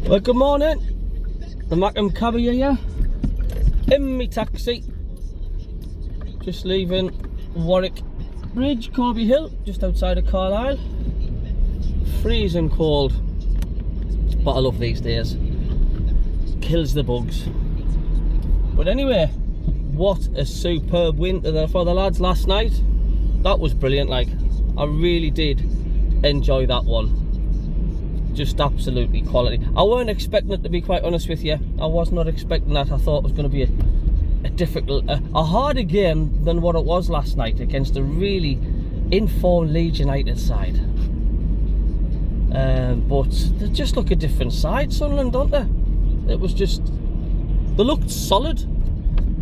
Well, good morning. The Macam Cabby here. In me taxi. Just leaving Warwick Bridge, Corby Hill, just outside of Carlisle. Freezing cold, but I love these days. Kills the bugs. But anyway, what a superb win for the lads last night. That was brilliant. Like, I really did enjoy that one. Just absolutely quality. I weren't expecting it, to be quite honest with you. I was not expecting that. I thought it was going to be a difficult, a harder game than what it was last night against a really informed Leeds United side. But they just look a different side, Sunderland, don't they? It was just, they looked solid.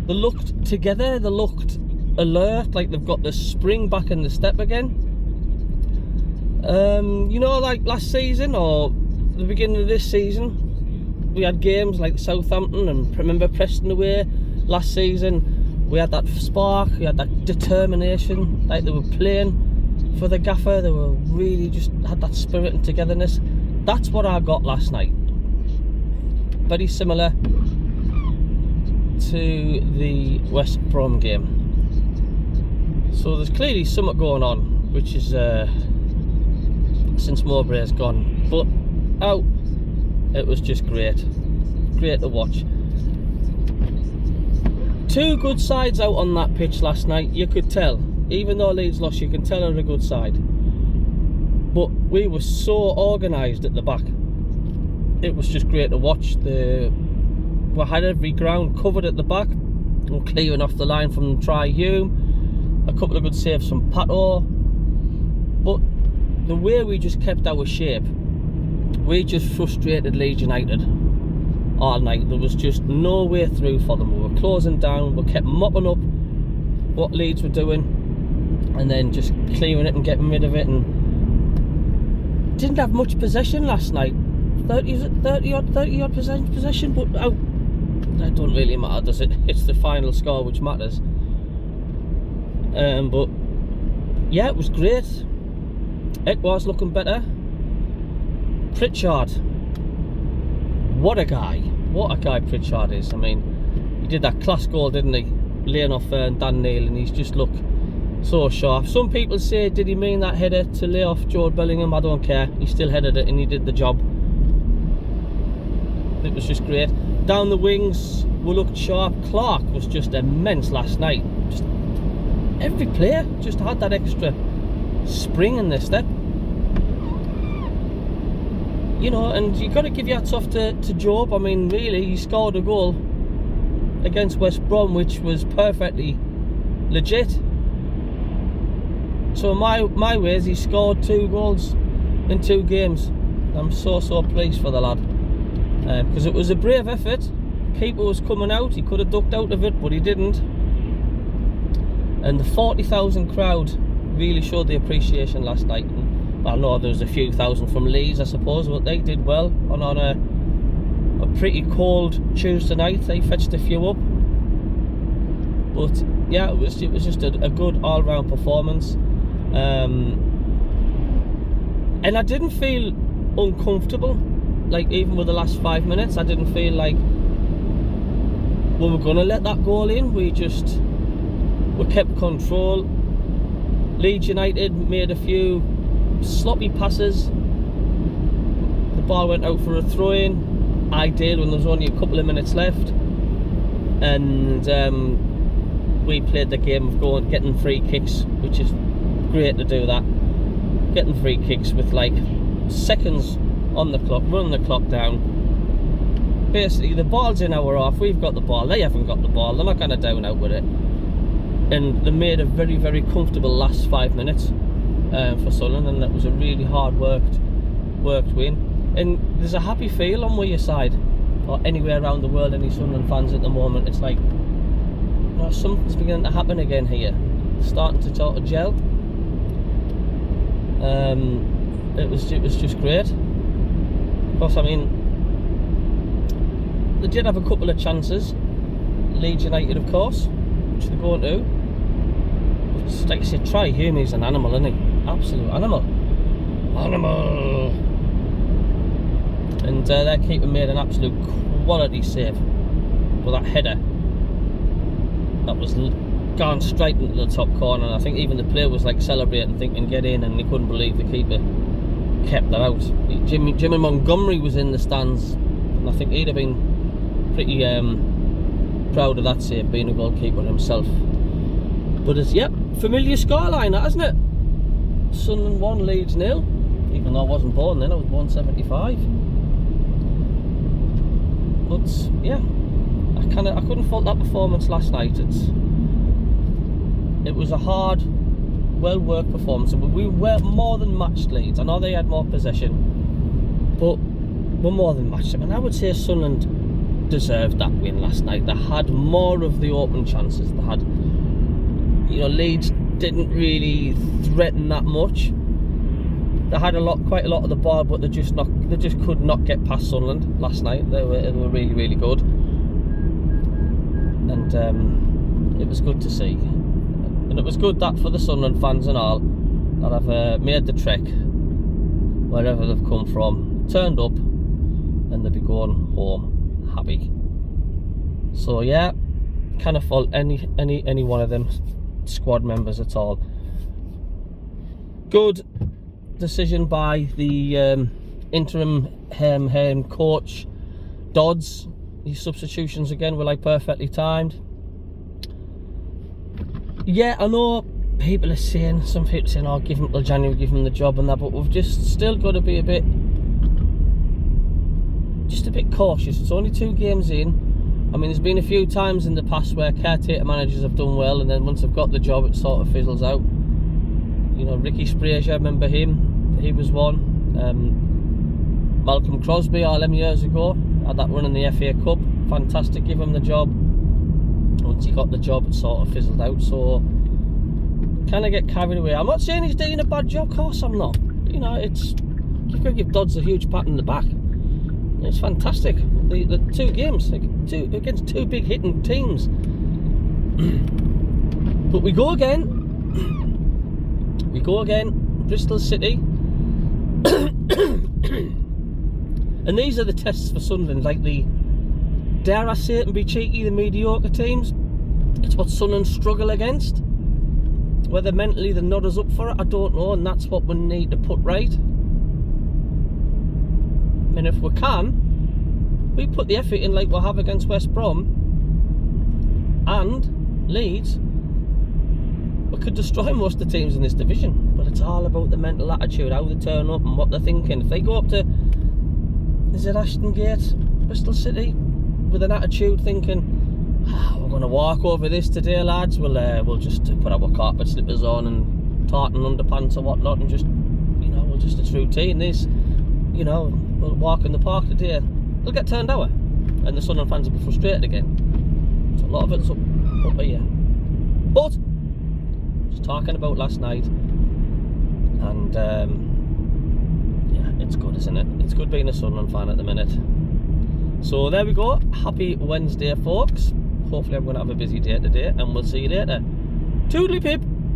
They looked together. They looked alert, like they've got the spring back in the step again. You know, like last season or the beginning of this season, we had games like Southampton and remember Preston away last season. We had that spark, we had that determination, like they were playing for the gaffer. They were really just had that spirit and togetherness. That's what I got last night. Very similar to the West Brom game. So there's clearly something going on, which is since Mowbray's gone, but out, it was just great to watch. Two good sides out on that pitch last night. You could tell, even though Leeds lost, you can tell they're a good side. But we were so organised at the back. It was just great to watch. We had every ground covered at the back, and clearing off the line from Try Hume, a couple of good saves from Pato. But the way we just kept our shape, we just frustrated Leeds United all night. There was just no way through for them. We were closing down, we kept mopping up what Leeds were doing, and then just clearing it and getting rid of it. And didn't have much possession last night. 30 odd possession, but that don't really matter, does it? It's the final score which matters. But yeah, it was great. It was looking better. Pritchard, what a guy Pritchard is. I mean, he did that class goal, didn't he, laying off Dan Neil, and he's just looked so sharp. Some people say, did he mean that header to lay off Jude Bellingham? I don't care, he still headed it and he did the job. It was just great. Down the wings, we looked sharp. Clark was just immense last night. Just every player just had that extra spring in their step, you know, and you got to give your hats off to Job. I mean, really, he scored a goal against West Brom which was perfectly legit. So my ways, he scored 2 goals in 2 games. I'm so pleased for the lad, because it was a brave effort. Keeper was coming out, he could have ducked out of it, but he didn't. And the 40,000 crowd really showed the appreciation last night. And I know there was a few thousand from Leeds, I suppose, but they did well. And on a pretty cold Tuesday night, they fetched a few up. But yeah, it was just a good all-round performance. And I didn't feel uncomfortable. Like, even with the last 5 minutes, I didn't feel like we were gonna let that goal in. We kept control. Leeds United made a few sloppy passes. The ball went out for a throw-in, ideal when there was only a couple of minutes left. And we played the game of getting free kicks, which is great to do that. Getting free kicks with like seconds on the clock, running the clock down. Basically, the ball's in our half, we've got the ball, they haven't got the ball, they're not going to down out with it. And they made a very comfortable last 5 minutes for Sunderland, and that was a really hard worked win. And there's a happy feel on your side, or anywhere around the world, any Sunderland fans at the moment. It's like, you know, something's beginning to happen again here, starting to sort of gel. It was just great. Of course, I mean, they did have a couple of chances, Leeds United, of course, which they're going to. But like I said, Try Hume is an animal, isn't he? Absolute animal. and their keeper made an absolute quality save for that header. That was gone straight into the top corner, and I think even the player was like celebrating, thinking get in, and he couldn't believe the keeper kept that out. Jimmy Montgomery was in the stands, and I think he'd have been pretty proud of that save, being a goalkeeper himself. But it's, yeah, familiar scoreline, that, isn't it? Sunderland 1, Leeds 0. Even though I wasn't born then, I was born 75. But yeah, I couldn't fault that performance last night. It was a hard, well worked performance, and we were more than matched Leeds. I know they had more possession, but we're more than matched them. And I would say Sunderland deserved that win last night. They had more of the open chances. They had, you know, Leeds didn't really threaten that much. They had quite a lot of the ball, but they just could not get past Sunderland last night. They were really, really good, and it was good to see. And it was good that for the Sunderland fans and all that have made the trek wherever they've come from, turned up, and they'll be going home happy. So yeah, can't fault any one of them squad members at all. Good decision by the interim coach Dodds. These substitutions again were like perfectly timed. Yeah, I know some people are saying, oh, give him till January, give him the job and that, but we've just still got to be a bit cautious. It's only 2 games in. I mean, there's been a few times in the past where caretaker managers have done well, and then once they've got the job, it sort of fizzles out. You know, Ricky Sprazier, I remember him. He was one. Malcolm Crosby, all them years ago, had that run in the FA Cup. Fantastic, give him the job. Once he got the job, it sort of fizzled out. So, kind of get carried away. I'm not saying he's doing a bad job, of course I'm not. You know, you've got to give Dodds a huge pat on the back. It's fantastic. The 2 games, against 2 big hitting teams. But we go again. Bristol City. And these are the tests for Sunderland, like the, dare I say it and be cheeky, the mediocre teams. It's what Sunderland struggle against. Whether mentally they're not as up for it, I don't know, and that's what we need to put right. And if we can, we put the effort in like we'll have against West Brom and Leeds, we could destroy most of the teams in this division. But it's all about the mental attitude, how they turn up and what they're thinking. If they go up to, is it Ashton Gate, Bristol City, with an attitude thinking, we're going to walk over this today, lads, we'll just put our carpet slippers on and tartan underpants or whatnot, and just, you know, it's routine. This, you know, we'll walk in the park today, they'll get turned over, and the Sunderland fans will be frustrated again. So a lot of it's up here. But just talking about last night, and yeah, it's good, isn't it? It's good being a Sunderland fan at the minute. So there we go. Happy Wednesday, folks. Hopefully I'm going to have a busy day today, and we'll see you later. Toodly pip.